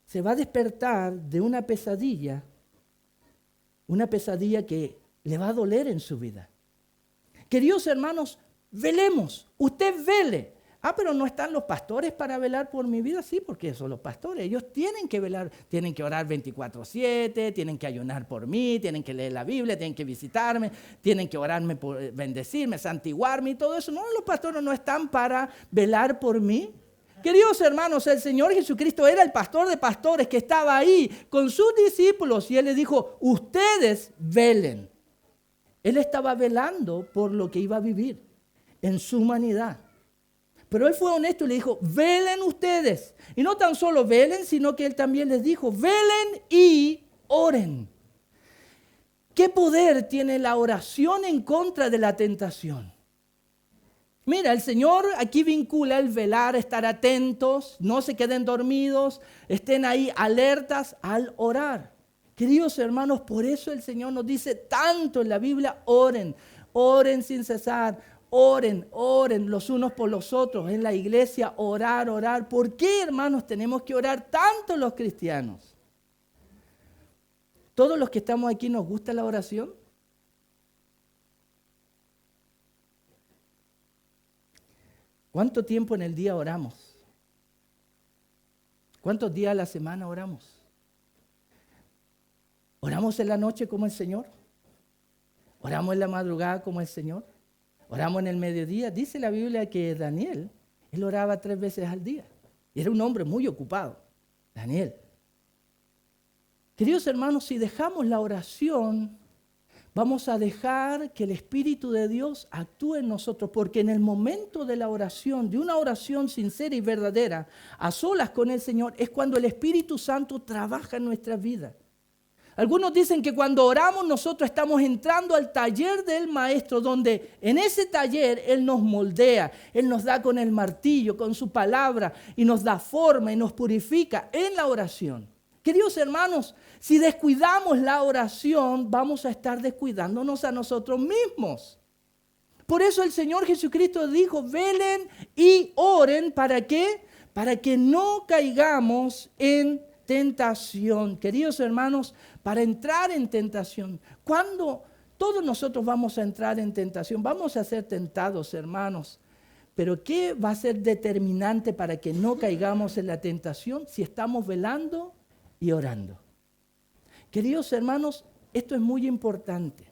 se va a despertar de una pesadilla que le va a doler en su vida. Queridos hermanos, velemos, usted vele. Pero no están los pastores para velar por mi vida. Sí, porque son los pastores. Ellos tienen que velar, tienen que orar 24/7, tienen que ayunar por mí, tienen que leer la Biblia, tienen que visitarme, tienen que orarme por bendecirme, santiguarme y todo eso. No, los pastores no están para velar por mí. Queridos hermanos, el Señor Jesucristo era el pastor de pastores que estaba ahí con sus discípulos y Él les dijo, ustedes velen. Él estaba velando por lo que iba a vivir en su humanidad. Pero Él fue honesto y le dijo, velen ustedes. Y no tan solo velen, sino que Él también les dijo, velen y oren. ¿Qué poder tiene la oración en contra de la tentación? Mira, el Señor aquí vincula el velar, estar atentos, no se queden dormidos, estén ahí alertas al orar. Queridos hermanos, por eso el Señor nos dice tanto en la Biblia, oren, oren sin cesar. Oren, oren los unos por los otros. En la iglesia, orar, orar. ¿Por qué, hermanos, tenemos que orar tanto los cristianos? ¿Todos los que estamos aquí nos gusta la oración? ¿Cuánto tiempo en el día oramos? ¿Cuántos días a la semana oramos? ¿Oramos en la noche como el Señor? ¿Oramos en la madrugada como el Señor? Oramos en el mediodía. Dice la Biblia que Daniel, él oraba 3 veces al día. Y era un hombre muy ocupado, Daniel. Queridos hermanos, si dejamos la oración, vamos a dejar que el Espíritu de Dios actúe en nosotros. Porque en el momento de la oración, de una oración sincera y verdadera, a solas con el Señor, es cuando el Espíritu Santo trabaja en nuestra vida. Algunos dicen que cuando oramos nosotros estamos entrando al taller del Maestro, donde en ese taller Él nos moldea, Él nos da con el martillo, con su palabra, y nos da forma y nos purifica en la oración. Queridos hermanos, si descuidamos la oración, vamos a estar descuidándonos a nosotros mismos. Por eso el Señor Jesucristo dijo, velen y oren, ¿para qué? Para que no caigamos en tentación. Queridos hermanos, para entrar en tentación, cuando todos nosotros vamos a entrar en tentación, vamos a ser tentados, hermanos, pero ¿qué va a ser determinante para que no caigamos en la tentación? Si estamos velando y orando. Queridos hermanos, esto es muy importante.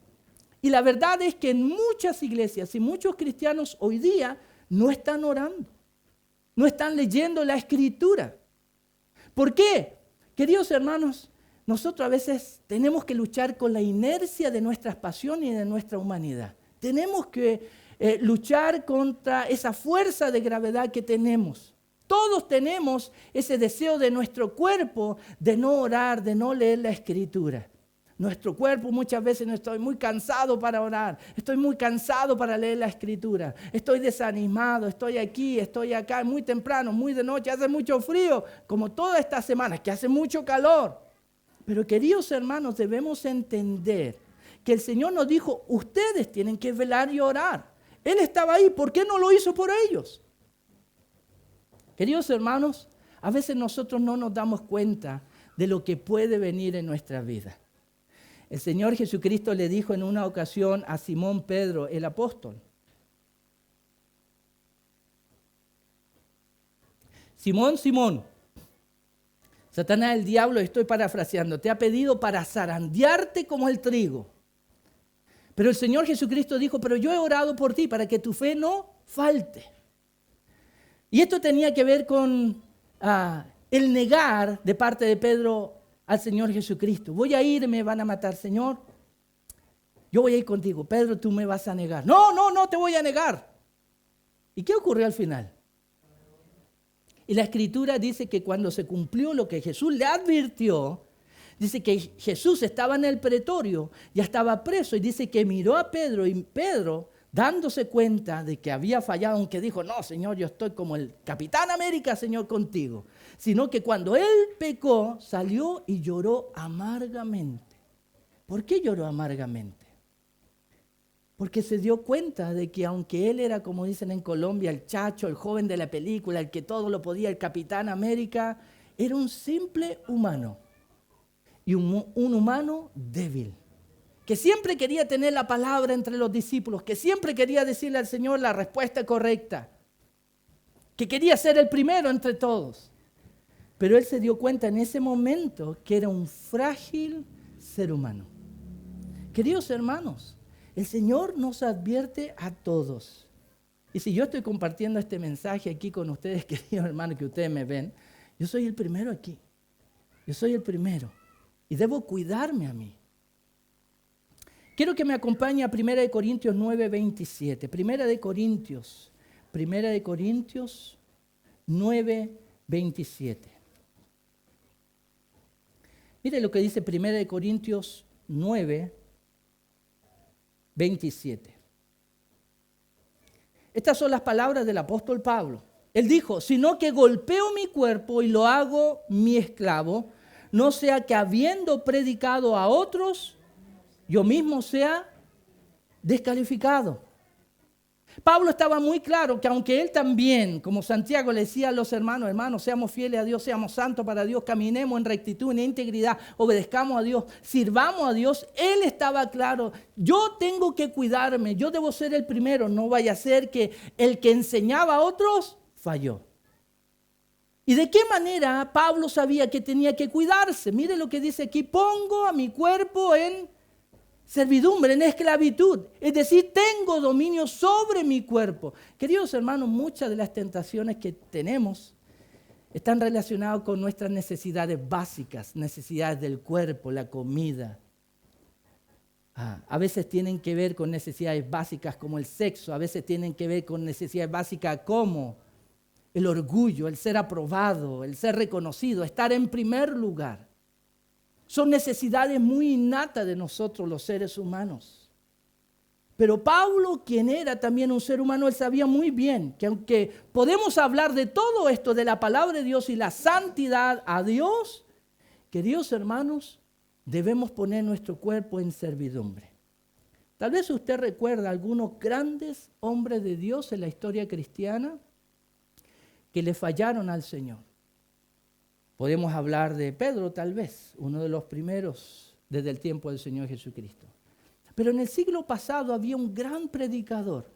Y la verdad es que en muchas iglesias y muchos cristianos hoy día no están orando, no están leyendo la Escritura. ¿Por qué? Queridos hermanos, nosotros a veces tenemos que luchar con la inercia de nuestras pasiones y de nuestra humanidad. Tenemos que luchar contra esa fuerza de gravedad que tenemos. Todos tenemos ese deseo de nuestro cuerpo de no orar, de no leer la Escritura. Nuestro cuerpo muchas veces no estoy muy cansado para orar, estoy muy cansado para leer la Escritura, estoy desanimado, estoy aquí, estoy acá, muy temprano, muy de noche, hace mucho frío, como toda esta semana, que hace mucho calor. Pero queridos hermanos, debemos entender que el Señor nos dijo, ustedes tienen que velar y orar. Él estaba ahí, ¿por qué no lo hizo por ellos? Queridos hermanos, a veces nosotros no nos damos cuenta de lo que puede venir en nuestra vida. El Señor Jesucristo le dijo en una ocasión a Simón Pedro, el apóstol, Simón, Simón, Satanás, el diablo, estoy parafraseando, te ha pedido para zarandearte como el trigo. Pero el Señor Jesucristo dijo, pero yo he orado por ti para que tu fe no falte. Y esto tenía que ver con el negar de parte de Pedro al Señor Jesucristo. Voy a ir, me van a matar, Señor. Yo voy a ir contigo. Pedro, tú me vas a negar. No te voy a negar. ¿Y qué ocurrió al final? Y la Escritura dice que cuando se cumplió lo que Jesús le advirtió, dice que Jesús estaba en el pretorio, ya estaba preso, y dice que miró a Pedro, y Pedro, dándose cuenta de que había fallado, aunque dijo, no, Señor, yo estoy como el Capitán América, Señor, contigo. Sino que cuando él pecó, salió y lloró amargamente. ¿Por qué lloró amargamente? Porque se dio cuenta de que aunque él era, como dicen en Colombia, el chacho, el joven de la película, el que todo lo podía, el Capitán América, era un simple humano. Y un humano débil, que siempre quería tener la palabra entre los discípulos, que siempre quería decirle al Señor la respuesta correcta, que quería ser el primero entre todos. Pero él se dio cuenta en ese momento que era un frágil ser humano. Queridos hermanos, el Señor nos advierte a todos. Y si yo estoy compartiendo este mensaje aquí con ustedes, queridos hermanos, que ustedes me ven, yo soy el primero aquí. Yo soy el primero. Y debo cuidarme a mí. Quiero que me acompañe a 1 Corintios 9, 27. 1 Corintios 9, 27. Mire lo que dice 1 Corintios 9, 27. Estas son las palabras del apóstol Pablo. Él dijo, sino que golpeo mi cuerpo y lo hago mi esclavo, no sea que habiendo predicado a otros, yo mismo sea descalificado. Pablo estaba muy claro que aunque él también, como Santiago le decía a los hermanos, seamos fieles a Dios, seamos santos para Dios, caminemos en rectitud, en integridad, obedezcamos a Dios, sirvamos a Dios, él estaba claro, yo tengo que cuidarme, yo debo ser el primero, no vaya a ser que el que enseñaba a otros falló. ¿Y de qué manera Pablo sabía que tenía que cuidarse? Mire lo que dice aquí, pongo a mi cuerpo en servidumbre, en esclavitud. Es decir, tengo dominio sobre mi cuerpo. Queridos hermanos, muchas de las tentaciones que tenemos están relacionadas con nuestras necesidades básicas, necesidades del cuerpo, la comida. A veces tienen que ver con necesidades básicas como el sexo, a veces tienen que ver con necesidades básicas como el orgullo, el ser aprobado, el ser reconocido, estar en primer lugar. Son necesidades muy innatas de nosotros los seres humanos. Pero Pablo, quien era también un ser humano, él sabía muy bien que aunque podemos hablar de todo esto, de la palabra de Dios y la santidad a Dios, queridos hermanos, debemos poner nuestro cuerpo en servidumbre. Tal vez usted recuerda algunos grandes hombres de Dios en la historia cristiana que le fallaron al Señor. Podemos hablar de Pedro, tal vez, uno de los primeros desde el tiempo del Señor Jesucristo. Pero en el siglo pasado había un gran predicador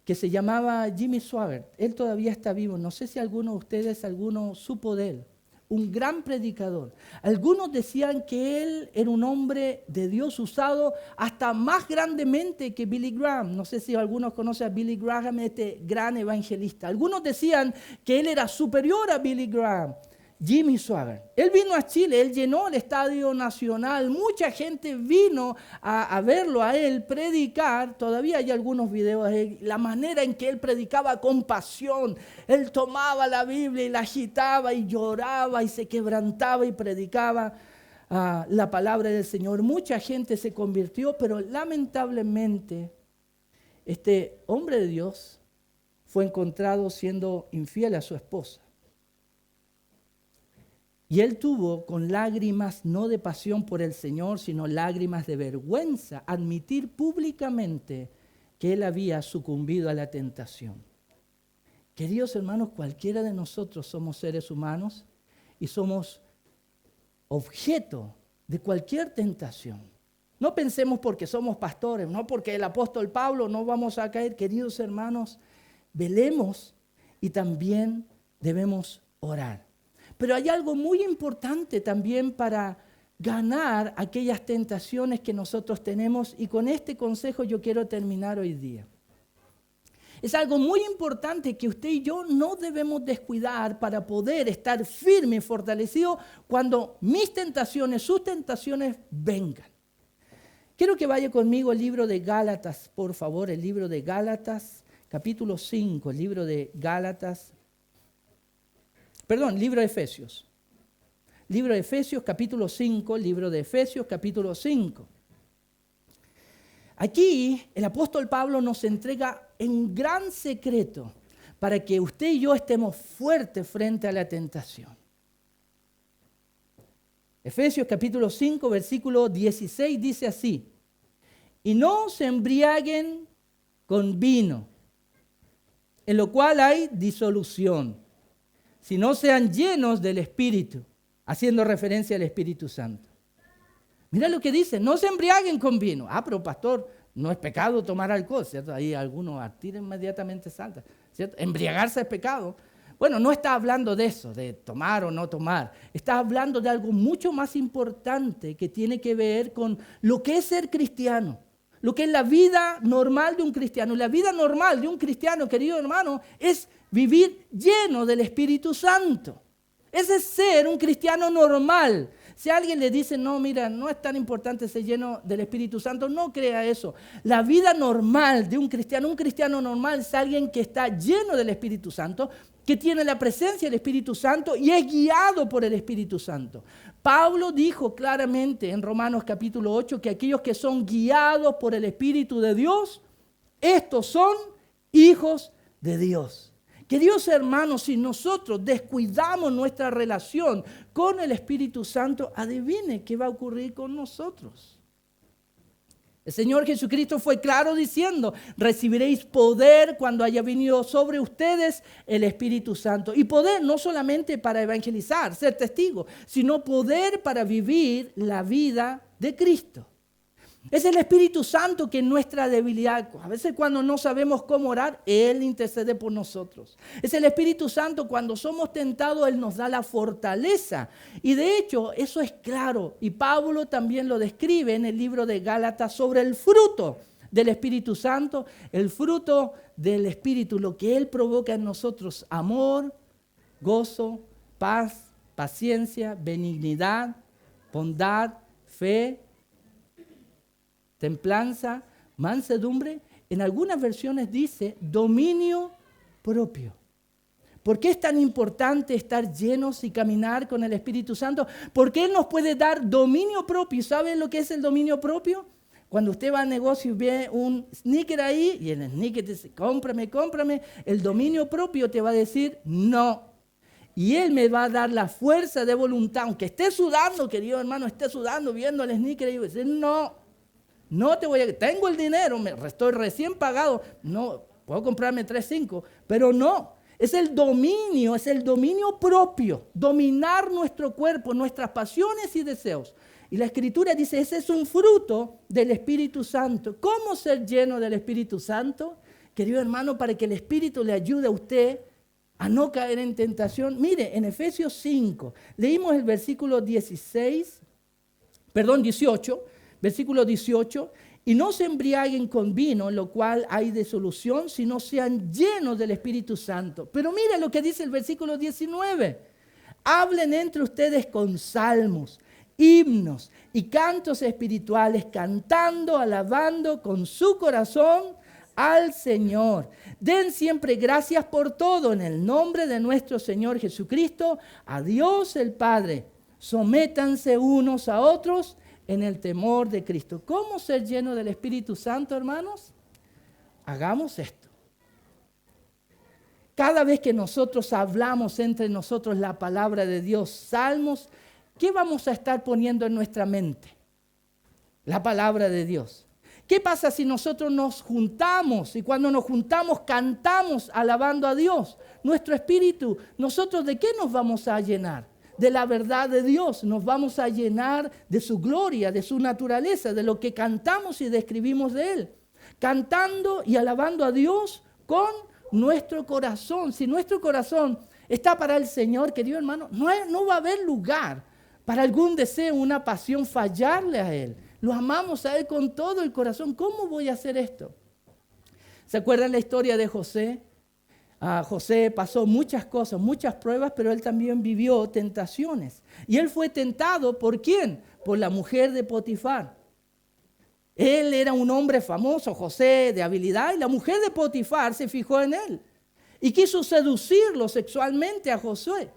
que se llamaba Jimmy Swaggart. Él todavía está vivo. No sé si alguno de ustedes, alguno supo de él. un gran predicador. Algunos decían que él era un hombre de Dios usado hasta más grandemente que Billy Graham. No sé si algunos conocen a Billy Graham, este gran evangelista. Algunos decían que él era superior a Billy Graham. Jimmy Swaggart. Él vino a Chile, él llenó el Estadio Nacional, mucha gente vino a verlo a él predicar. Todavía hay algunos videos de él, la manera en que él predicaba con pasión. Él tomaba la Biblia y la agitaba y lloraba y se quebrantaba y predicaba la palabra del Señor. Mucha gente se convirtió, pero lamentablemente este hombre de Dios fue encontrado siendo infiel a su esposa. Y él tuvo, con lágrimas no de pasión por el Señor, sino lágrimas de vergüenza, admitir públicamente que él había sucumbido a la tentación. Queridos hermanos, cualquiera de nosotros somos seres humanos y somos objeto de cualquier tentación. No pensemos porque somos pastores, no porque el apóstol Pablo no vamos a caer. Queridos hermanos, velemos y también debemos orar. Pero hay algo muy importante también para ganar aquellas tentaciones que nosotros tenemos, y con este consejo yo quiero terminar hoy día. Es algo muy importante que usted y yo no debemos descuidar para poder estar firme y fortalecido cuando mis tentaciones, sus tentaciones vengan. Quiero que vaya conmigo al libro de Gálatas, por favor, el libro de Gálatas, capítulo 5, el libro de Gálatas. Libro de Efesios. Libro de Efesios, capítulo 5, libro de Efesios, capítulo 5. Aquí el apóstol Pablo nos entrega un gran secreto para que usted y yo estemos fuertes frente a la tentación. Efesios, capítulo 5, versículo 16 dice así: y no se embriaguen con vino, en lo cual hay disolución, sino sean llenos del Espíritu, haciendo referencia al Espíritu Santo. Mira lo que dice: no se embriaguen con vino. Pero pastor, no es pecado tomar alcohol, ¿cierto? Ahí algunos al tiro inmediatamente saltan, ¿cierto? Embriagarse es pecado. Bueno, no está hablando de eso, de tomar o no tomar. Está hablando de algo mucho más importante que tiene que ver con lo que es ser cristiano, lo que es la vida normal de un cristiano. La vida normal de un cristiano, querido hermano, es vivir lleno del Espíritu Santo. Ese es ser un cristiano normal. Si alguien le dice, no, mira, no es tan importante ser lleno del Espíritu Santo, no crea eso. La vida normal de un cristiano normal es alguien que está lleno del Espíritu Santo, que tiene la presencia del Espíritu Santo y es guiado por el Espíritu Santo. Pablo dijo claramente en Romanos capítulo 8 que aquellos que son guiados por el Espíritu de Dios, estos son hijos de Dios. Queridos hermanos, si nosotros descuidamos nuestra relación con el Espíritu Santo, adivine qué va a ocurrir con nosotros. El Señor Jesucristo fue claro diciendo: recibiréis poder cuando haya venido sobre ustedes el Espíritu Santo. Y poder no solamente para evangelizar, ser testigo, sino poder para vivir la vida de Cristo. Es el Espíritu Santo que en nuestra debilidad, a veces cuando no sabemos cómo orar, Él intercede por nosotros. Es el Espíritu Santo cuando somos tentados, Él nos da la fortaleza. Y de hecho, eso es claro. Y Pablo también lo describe en el libro de Gálatas sobre el fruto del Espíritu Santo. El fruto del Espíritu, lo que Él provoca en nosotros: amor, gozo, paz, paciencia, benignidad, bondad, fe, templanza, mansedumbre. En algunas versiones dice dominio propio. ¿Por qué es tan importante estar llenos y caminar con el Espíritu Santo? Porque Él nos puede dar dominio propio. ¿Saben lo que es el dominio propio? Cuando usted va al negocio y ve un sneaker ahí y el sneaker dice, cómprame, el dominio propio te va a decir no. Y Él me va a dar la fuerza de voluntad, aunque esté sudando, querido hermano, esté sudando viendo el sneaker y va a decir no te voy a... Tengo el dinero, estoy recién pagado. No, puedo comprarme 3-5, pero no. Es el dominio propio. Dominar nuestro cuerpo, nuestras pasiones y deseos. Y la Escritura dice, ese es un fruto del Espíritu Santo. ¿Cómo ser lleno del Espíritu Santo? Querido hermano, para que el Espíritu le ayude a usted a no caer en tentación. Mire, en Efesios 5, leímos el versículo 18, versículo 18, y no se embriaguen con vino, en lo cual hay disolución, sino sean llenos del Espíritu Santo. Pero mire lo que dice el versículo 19. Hablen entre ustedes con salmos, himnos y cantos espirituales, cantando, alabando con su corazón al Señor. Den siempre gracias por todo en el nombre de nuestro Señor Jesucristo, a Dios el Padre. Sométanse unos a otros en el temor de Cristo. ¿Cómo ser lleno del Espíritu Santo, hermanos? Hagamos esto. Cada vez que nosotros hablamos entre nosotros la palabra de Dios, salmos, ¿qué vamos a estar poniendo en nuestra mente? La palabra de Dios. ¿Qué pasa si nosotros nos juntamos y cuando nos juntamos cantamos alabando a Dios? Nuestro espíritu, ¿nosotros de qué nos vamos a llenar? De la verdad de Dios, nos vamos a llenar de su gloria, de su naturaleza, de lo que cantamos y describimos de Él. Cantando y alabando a Dios con nuestro corazón. Si nuestro corazón está para el Señor, querido hermano, no va a haber lugar para algún deseo, una pasión fallarle a Él. Lo amamos a Él con todo el corazón. ¿Cómo voy a hacer esto? ¿Se acuerdan la historia de José? José pasó muchas cosas, muchas pruebas, pero él también vivió tentaciones. Y él fue tentado, ¿por quién? Por la mujer de Potifar. Él era un hombre famoso, José, de habilidad, y la mujer de Potifar se fijó en él. Y quiso seducirlo sexualmente a José.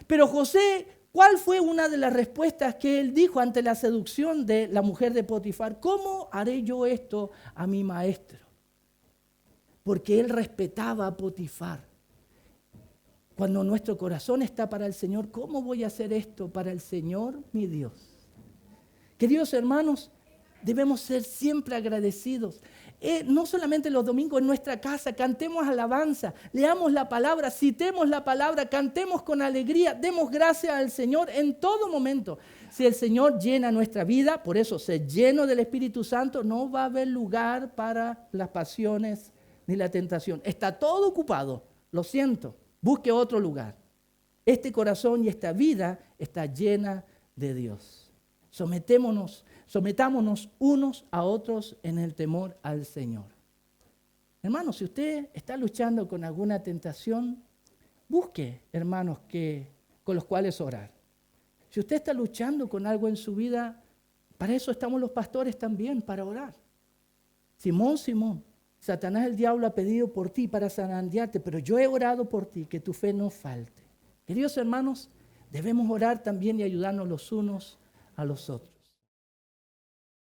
Pero José, ¿cuál fue una de las respuestas que él dijo ante la seducción de la mujer de Potifar? ¿Cómo haré yo esto a mi maestro? Porque él respetaba a Potifar. Cuando nuestro corazón está para el Señor, ¿cómo voy a hacer esto para el Señor, mi Dios? Queridos hermanos, debemos ser siempre agradecidos. No solamente los domingos en nuestra casa, cantemos alabanza, leamos la palabra, citemos la palabra, cantemos con alegría, demos gracias al Señor en todo momento. Si el Señor llena nuestra vida, por eso ser lleno del Espíritu Santo, no va a haber lugar para las pasiones ni la tentación. Está todo ocupado, lo siento, busque otro lugar. Este corazón y esta vida está llena de Dios. Sometámonos unos a otros en el temor al Señor. Hermanos, si usted está luchando con alguna tentación, busque hermanos con los cuales orar. Si usted está luchando con algo en su vida, para eso estamos los pastores también, para orar. Simón, Satanás, el diablo, ha pedido por ti para zarandearte, pero yo he orado por ti, que tu fe no falte. Queridos hermanos, debemos orar también y ayudarnos los unos a los otros.